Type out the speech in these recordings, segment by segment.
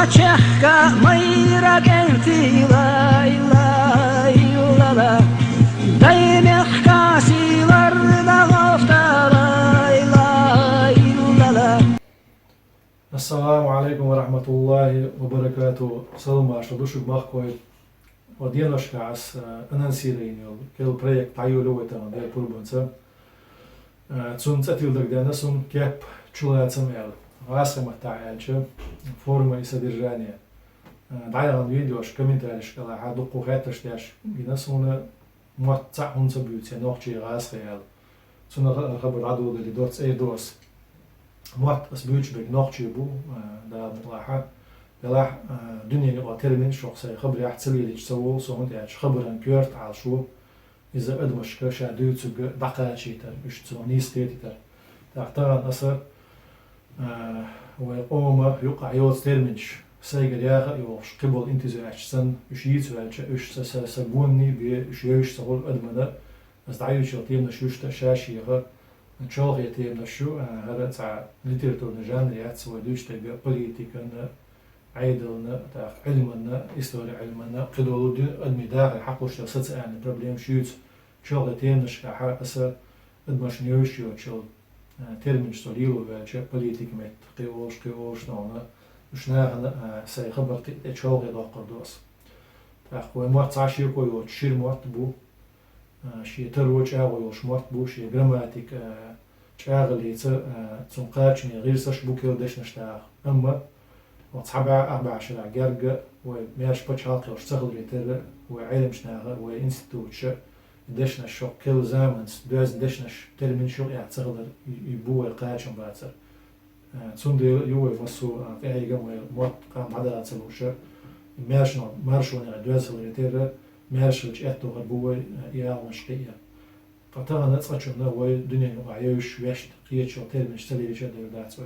تشخك ميرك انتي لا لا لا لا دايمك كاسي ورد غفتر لا لا لا. السلام عليكم ورحمة الله وبركاته. سلام شدوش بمخوي وديناش كاس أنا نسيرين كل بروجكت تعيولو وتان ده بوربونسا تون تأتيل دقدنا سون كيب شلاتم ال راسم متاعلش فورما يسدرجانية دايران فيديوش كومنتاريش كلا هادو قوهاتش تاش بيناسونا متع هونس بيوتي نوختي راس ريال تون خبر عدو اللي دوتس اي دوس موت اسبوعش بيك نوختي بو دا مطلعها يلاح دنيا يقع ترمين شخصي خبر يحتسلي ليش سووا سوون تاعش خبر ان كيرت على شو إذا أدمش كشة دوت سوق دقة شيتر مش تسوني ستيتر تختار أصر ويقوم يقع يوت ترمينش سيجر ياخ يوش قبل انتزاج سن يشيت وعش يش سبوني بيش يش سقول أدمنا بس دعيوش يتيم نشوش تشاش يغ نشوف يتيم نشو هذا تاع ليترتور نجان ريات سوى دوش تبع بوليتيكنا عيدلنا تاع علمنا إستوري علمنا قدولو دي أدمي داخل حقوش تصدق يعني بروبليم شوت شغل تيمش كحر أسر أدمش نيوش يوتشل ترمينش توليلو وعش بوليتيك مت قيوش نونا مش ناغنا سي خبر تشغل يدقر دوس تاخو موت تعشير كوي وتشير موت بو شي تروج أو يوش موت بو شي جراماتيك شاغل يت تنقاشني غير سش بو كيل دش نشتاق أما وتصحبع 14 جرج وماش بتشاق يوش تغل ريتر وعلم شناغ وإنستيتوتش دشنا الشوق كل زمن دشناش ترمين شو يعني تغل يبوه قاشم باتر تون دي يوه مسو في أي جم وموت قام عدد تلوش ماشنا مارشون يعني دوز ريتر ماشلش أتو غبوه يا مشقية قطعنا نتسقشنا هو دنيا وعيوش ويشت قيتشو ترمين شتلي ليش ده داتسوي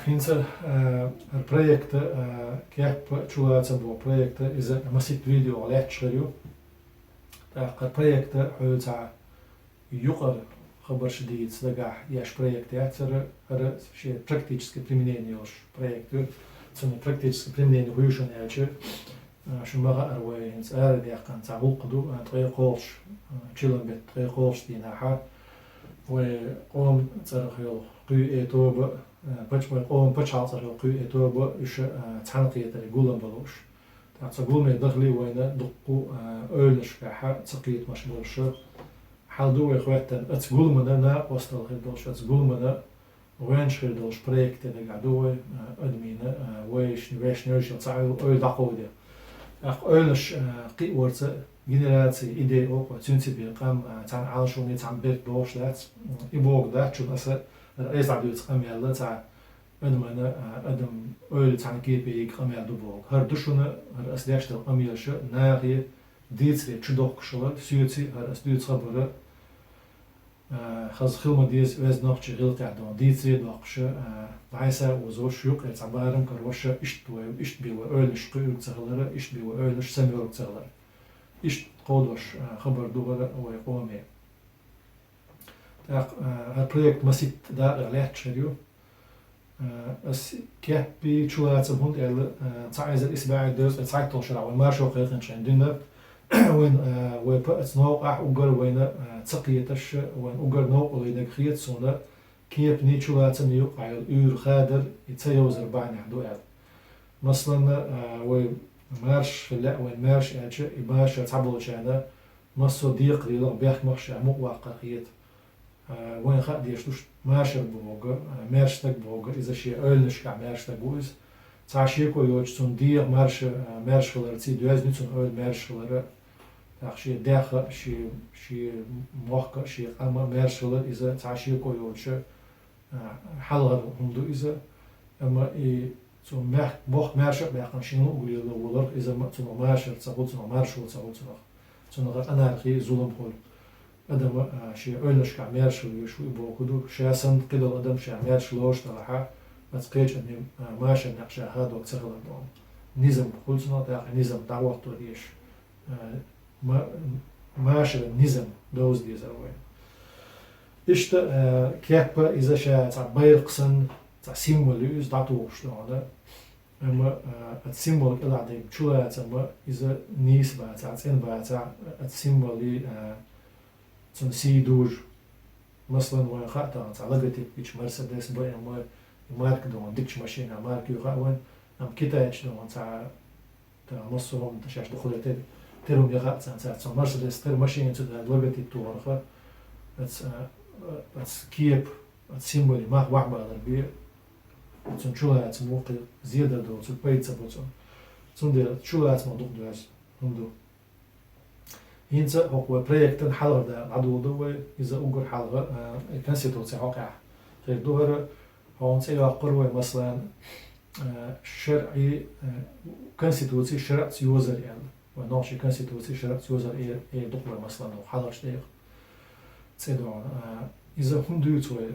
هنسر البروجكت كيف شو تبغى بروجكت إذا مسيت فيديو عليه تشريو البروجكت حول تاع يقر خبر شديد صدقة ياش بروجكت يعتبر هذا شيء practical применение ياش بروجكت ثم practical применение ويشون يعتبر شو ما أروي هنس أرد يقان تاع وقدو طريقوش تشيلن بيت طريقوش دينها وقوم ترخيو قي إتوب بچ ما قوم بچ عصر قي إتوب إيش تحنقية تري قولن بلوش تقول ما دخلي وين دقو أولش كحا تقيت مش برش حال دو إخواتن تقول منا وصل خدوش تقول منا وين شغل دوش بريكت اللي قعدوا أدمينا ويش نرش تصعد أول دقودة أولش قي ورث جنراتي إيدي أو تنتي بيقام تان عالشوني تان بيت دوش دات يبوق دات شو أصلا رئيس عبد القام يلا تاع أدمنا أدم أول تان كي بيك قام يلا بوق هر دشنا هر أسداش تل قام يلش ناقي ديتري تشدوك شغل سيوتي هر أسدوت خبره خاص خيل مديز وز نقش غير تعدون ديتري نقش بعيسى وزوش يوك تعبارم كروش إشت بيو أولش قيل تغلره إشت بيو أولش سمير تغلره إشت قودش خبر دوغره ويقومي البروجكت مسيت داق عليه تشريو اس كابي شوات هوند ال تعايز الاسباع الدرس تعايتو شرع وما شو قيقن عندنا وين وبقت نوقع وقر وين تقيتش وين وقر نوق وين خيت سونا كيف نيتشوات يوقع الأور خادر يتسيوز ربعنا عدو ال مثلا ومارش لا وين مارش أجا يباش تعبلو شانا مصو ديق ليلو بيخ مخش مقواقع خيت وين خد يشتوش ماشر بوغ مارشتك بوغ إذا شيء أولش كع مارشتك بوز تعشيكو يوش تون دير مارش خلر تي دوز نتون أول مارش خلر تخشي داخل شي موقع شي أما مارش خلر إذا تعشيكو يوش حلغر همدو إذا أما تون موق مارش بيقن شنو قولي له إذا ما تون ماشر تقول تون مارشو تقول تون غير أنارخي ظلم خل أدم شيء أولش كعميرش ويشوي بوكدو شاسن كده الأدم شيء عميرش لوش تلاحة ما تقيش أني ماشي نقشة هذا وقت سهل الدوام نظام خلصنا تاع نظام دعوة توريش ما ماشي النظام دوز دي زروين إشت كيف إذا شاء تعبير قسن سيمبل يز داتوش دونه أما السيمبل إلى عدم شلات أما إذا نيس بعد إن بعد السيمبل تنسي دوج مثلا وين خاطر على لقيت بيش مرسيدس بقى أما مارك دون ديكش ماشينة مارك يقاون أم كتاج دون تا مصرهم تشاش دخول تيرم يقات تا مرسيدس تير ماشينة تا لقيت التوارخ ats كيب سيمبل ما واحد على البيع تون شلات موقع زيادة دو تون بيتزا بوتون تون دير شلات ما دوق دواس هندو هينسا هو بروجكت حلقة دا عدو دو إذا أوجر حلقة كان سيتوتي حقع غير دوهر هون سيوا قروة مثلا شرعي كان سيتوتي شرع يوزر يعني ونوشي كان سيتوتي شرع يوزر إيه دوقة مثلا أو حلقة شديق تسيدون إذا هندو توي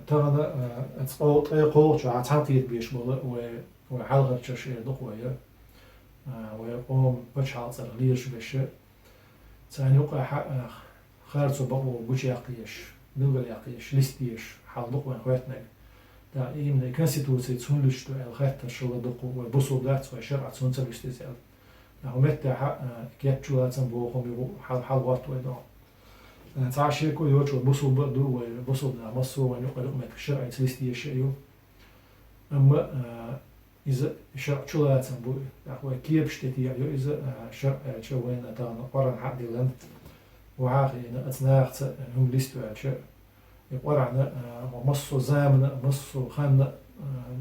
تانا أتقول أي قول شو عتاقيد بيش بولا وحلقة تشش إيه دوقة ويقوم بشعل صار ليش بيش تاني وقع خارج بقو بوش يقيش بلغ يقيش لستيش حال دقو خواتنك دا إيمن كونستيتوسي تسونلش تو الخات شو دقو وبوسو دارت وشرع تسون تلشتيز ال دا ومتى كيت شو لاتن بوهم حال وقت ودا تعشي كو يوتشو بوسو بدو وبوسو دا مصو ونقل مك شرع تلستيش يو أما إذا شرع شو لاتن بو هو كيف شتيتي يو إذا شرع شو وين تانا قرن حد لند وعاقينا أتناقت هم ليستو شيء يقرأنا ومصو زامن مصو خان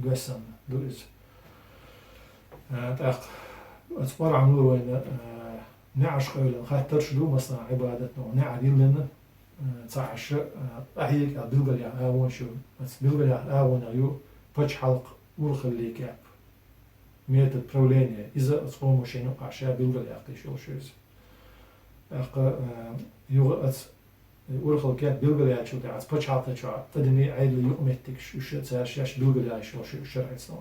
قسم دوز تاق أتقرأ نور وين نعش قولا خاطر شدو مثلا عبادتنا ونعدي لنا تعش أحيك بلغل يا آون شو بس بلغل يا آون أيو بتش حلق ورخلي كاب ميت برولينيا إذا أتقوم شيء عشاء بلغل يا قيشو شوز يوغ ورخل كات بلغل شو تعس بتش حلقة شو تدني عيد يومتك شو تساش بلغل شو شرع سنوي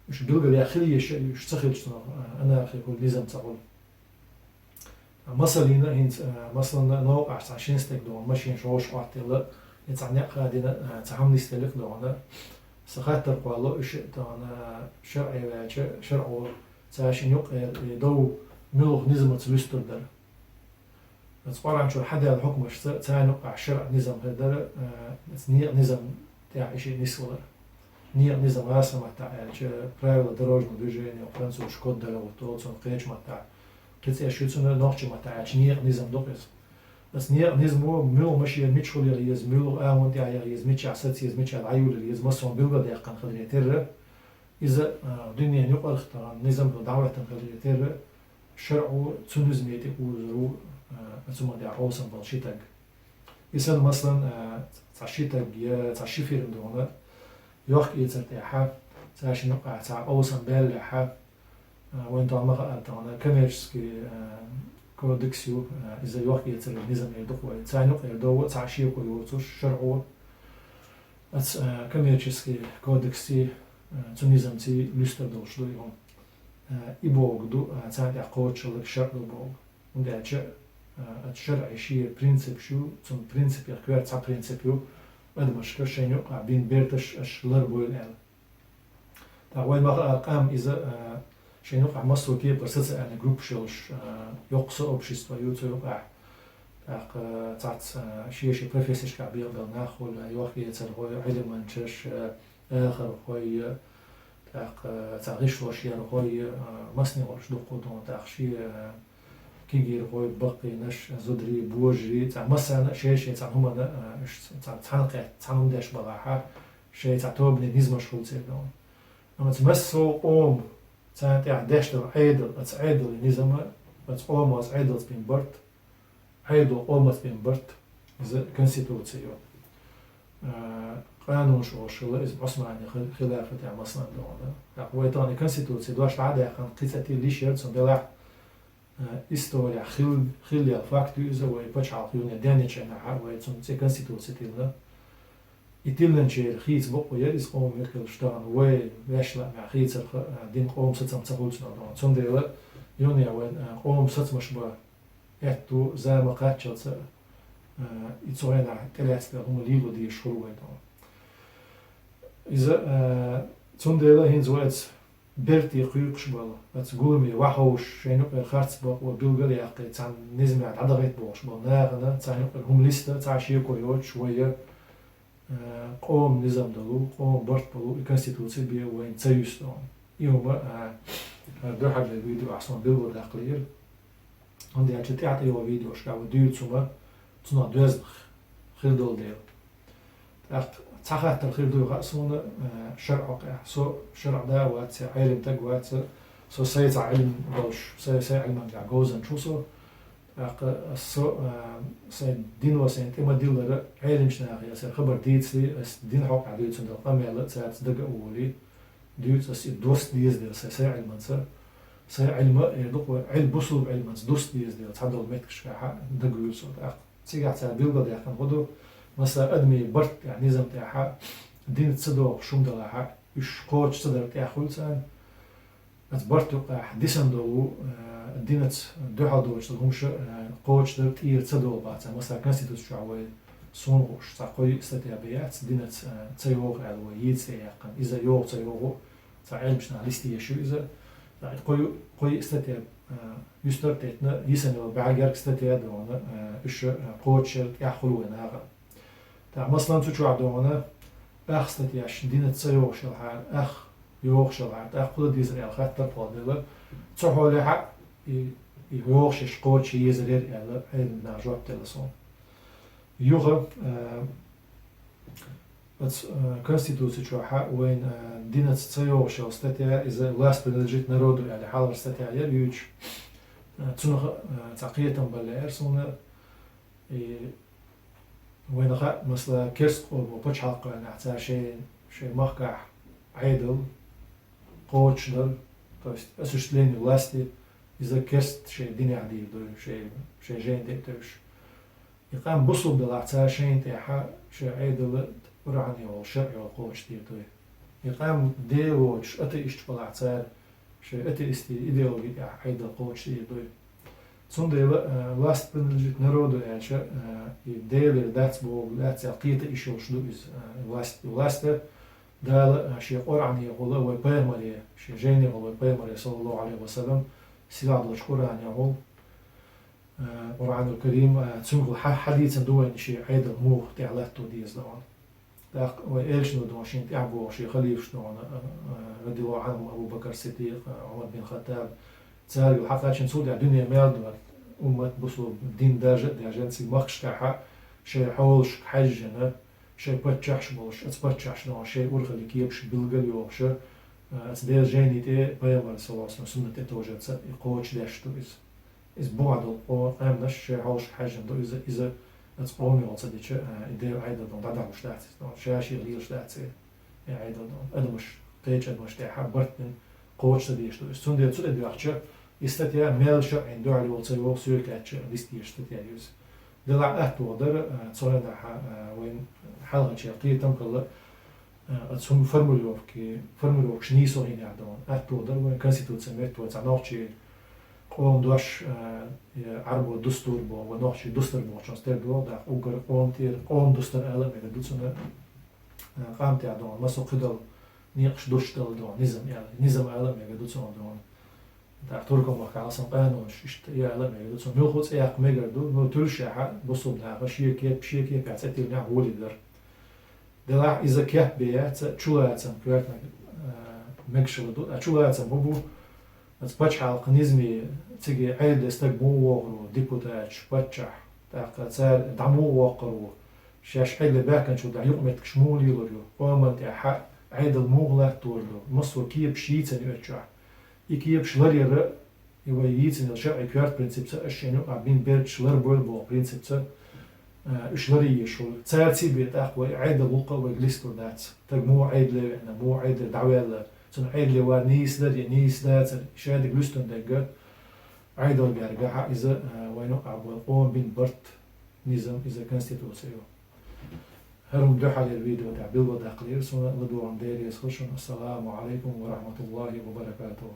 مش بلغل خليه شيء مش تخيل شنو أنا أخي كل لازم تقول مثلا هنت مثلا نوع عشان ستيك ماشين شوش قاتل يتعني قادنا تعمل يستلك دونا سخاطر قالوا إيش تانا شرعي شرع تعشين يق دو ملوخ نظام تلستر در أتصور عن شو حدا الحكم إيش تاني وقع شرع نظام هذا نية نظام تاع إيش نسول نية نظام راسم تاع правила дорожного движения فرنسا شكود در وتوصل قيش تاع قلت إيش يسون نوعش تاع نية نظام دوقس بس نية نظام ملو ماشي ميتشول يز ملو آمون تاع يز ميتش عسات يز ميتش العيول يز مصون بلغة دقيقة خلينا ترى إذا الدنيا نقل اختار نظام دعوة خلينا ترى شرعه تنزميتك وزرو ثم دع أوسن بالشتاق إذا مثلا تعشيتاق يا تعشيفير دونا يوخ يترتاح تعش نقع تاع أوسن بالحة وين طعمها طعنا كميرسكي كودكسيو إذا يوخ يتر النظام يدقوا تاع نقع دو تعشيو كيوتوش شرعه كميرسكي كودكسي تنظام تي لستر دوش دويهم يبوغ دو تاع قوتش لك شرع دوغ وده الشرع شيء برينسيب شو ثم برينسيب يكوير تاع برينسيبيو أدمش كشين يقع بين بيرتش أشلر بويل ال وين ما قام إذا شين يقع مصر كي برسلت أنا جروب شلش يقص أوبشيست ويوتو يقع تاع شيء بروفيسور كبير بالناخل يوقي يتر هو علم منشش آخر هوي تاع غش وشيء هوي مصنع وش دقودون تاع شيء كيجير هوي بقي نش زدري بوجري تاع مثلا شيء تاع هما تاع تحنق تاعهم داش براحة شيء تاع توب نيز مشغول تيدون أما تمسو قوم تاع داش عيدل تعيدل النظام تقوم تعيدل بين برت عيدل قوم بين برت إذا كونستيتوسيو قانون شو اسم عثماني خلافة تاع مصنع دونا هو تاني كونستيتوسيو دواش عادة كان قصتي ليش يرسم بلا история хилия факту за ወይ почал юне денече на харвай цун це конституция тилна и тилнче хиц бо я из ком меркел штан ወይ вешла ма хиц дин ком сацам цахулчна до цун дела юне ወይ ком сацмаш ба эту за макачалца и цоена телеста хум лиго ди шурвай до إذا تندلا هين زوات برتي قيقش بالا تقولمي وحوش شينو الخرط با وبيلقى ياقي تاع نزمة عدغيت بوش بالناغنا تاع هم لسته تاع شيكو يوت شوية قوم نظام دلو قوم برت بلو الكونستيتوسي بي وين تسيستون يوم دو حاجة الفيديو أحسن بيلقى داقليل عندي عشان تعطي هو فيديو شكاو ديوت سوما تصنع دوزخ خير دول ديل تاخات الخير دول رأسون شرع قاع سو شرع دا وات علم تق وات سو سيت علم دوش سي علم قاع جوزن شو سو سو سي دين وسنت إما ديل علم شناخي سي خبر ديتسلي دين حق عديت سند قميلة سات دق أولي ديوت سي دوست ديز ديل سي علم سر سي علم يدق علم بوصل علم دوست ديز ديل تحدل متكش كاع دق يوسف تيجي تاع بيلقى ده كان غدو مثلا أدمي برت يعني نظام تاعها دين تصدق شوم دلها إيش قوتش تصدق تاع خلصان أتبرت قاع حديثاً دو دينت دو حدوش همش قوتش ده كتير تصدق بعد مثلا كنسيتوس شعوي صنوش تقوي استتابعات دينت تيوغ على ويد سياقا إذا يوغ تيوغ تعلم شنا لستي يشو إذا قوي استتاب يسترتنا يسنو بعجر استتاب دونا إيش قوتش يأخلو ناقة تا مثلا تو عدونا أخ ستياش دينت تيوغ شلها أخ يوغ شلها أخ كل ديزر على خاطر فاضلة تحول حق يوغش قوتش يزرير على ناجوب تلسون يوغ конституция чуаха وين دينت تيوغ شل استتيا إذا власть принадлежит народу يعني حاضر استتيا يليوش تنخ تعقية بالله سونا وين خا مثلا كرس وبتش حلقة نحتاج شيء مخكح عدل قوتش دل то есть осуществление власти إذا كرست شيء ديني عديل شيء جين تيتوش يقام بصل بالعتاش شيء تيحا شيء عدل ورعني والشرع والقوتش تيتوي يقام ديوش أتي إشتبالعتار شيء أتي إيديولوجي عدل قوتش تيتوي Цундела власть принадлежит народу, и дели дать Богу, дать какие-то еще что из власти, дала, что Коране голова поймали, что Жене голова поймали, саллаллаху алейхи вассалам, сила для Коране гол, Коран الكريم цунгл حديث دوين شيء عيد الموخ تعلت توديز دوان. так وإيش ندوان شيء تعبوا شيء خليفة دوان رضي الله عنهم أبو بكر الصديق عمر بن الخطاب تسالي وحتى عشان سود الدنيا مالدوا أمة بصوا الدين درجة سي مخش كحا شيء حولش حجنا شيء بتشحش بولش أتبتشحش نوع شيء ورخ اللي كيبش بلغل يوش أتدير جاني تي بيامر صلى الله عليه وسلم سنة توجد يقوش داشتو إز بعد أو أمنش شيء حولش حجنا دو إذا أتقومي وتصديش يدير عيدا دون دادا مش داتي شيء شيء ليش داتي عيدا دون أنا مش قيتش أنا مش تاعها برتن قوتش تديش دو سندي تسود بيحكي استتيا ميلشة عند على وصيو سيركاتش ليستيش تتيايز دلع أهتودر تصورنا وين حلقة شيء تمكلا أتصوم فرمولوف شنيسو هنا عدون أهتودر وين كونستيتوسيا ميت وتعناقشي قوم دوش عربو دستور بو وناقشي دستور بو عشان استردوا ده أوجر قوم دستور ألم إذا دوتسنا قامت عدون مسو قدر نيقش دوش دون نظام ألم إذا دوتسنا عدون تركم وكالسن قانونش إشت يعلم يدرسون ملخص إياق مجردو نوترش حق بصوب ناقة شيء بعتتي نعولي در دلع إذا كه بيات شولاتن كرتنا مكشلدو شولاتن ببو أتبتش على قنيزمي تيجي عيد استقبو وغرو ديبوتاتش بتشح تاقتال دعمو وقرو شاش عيد باكن شو دع يقمت كشمولي لريو قامت حق عيد المغلق تورلو مصر كيب شيتن يتشح إكيب شلرير يوييتن الشرع كيارت برينسيبس أشينو عبين بيرد شلر بول برينسيبس شلري يشول تسارتي بيت أقوى عيد الوقا وجلستو دات تجمو عيد لنا مو عيد دعوة سن عيد لوار نيس دات شاد جلستون دقة عيد الجارجة إذا وينو عبوا قوم بين برت نظام إذا كونستيتوسيو هرم دوحة للفيديو تاع بيلبو داقلير سنة لدو عن ديريس خشن السلام عليكم ورحمة الله وبركاته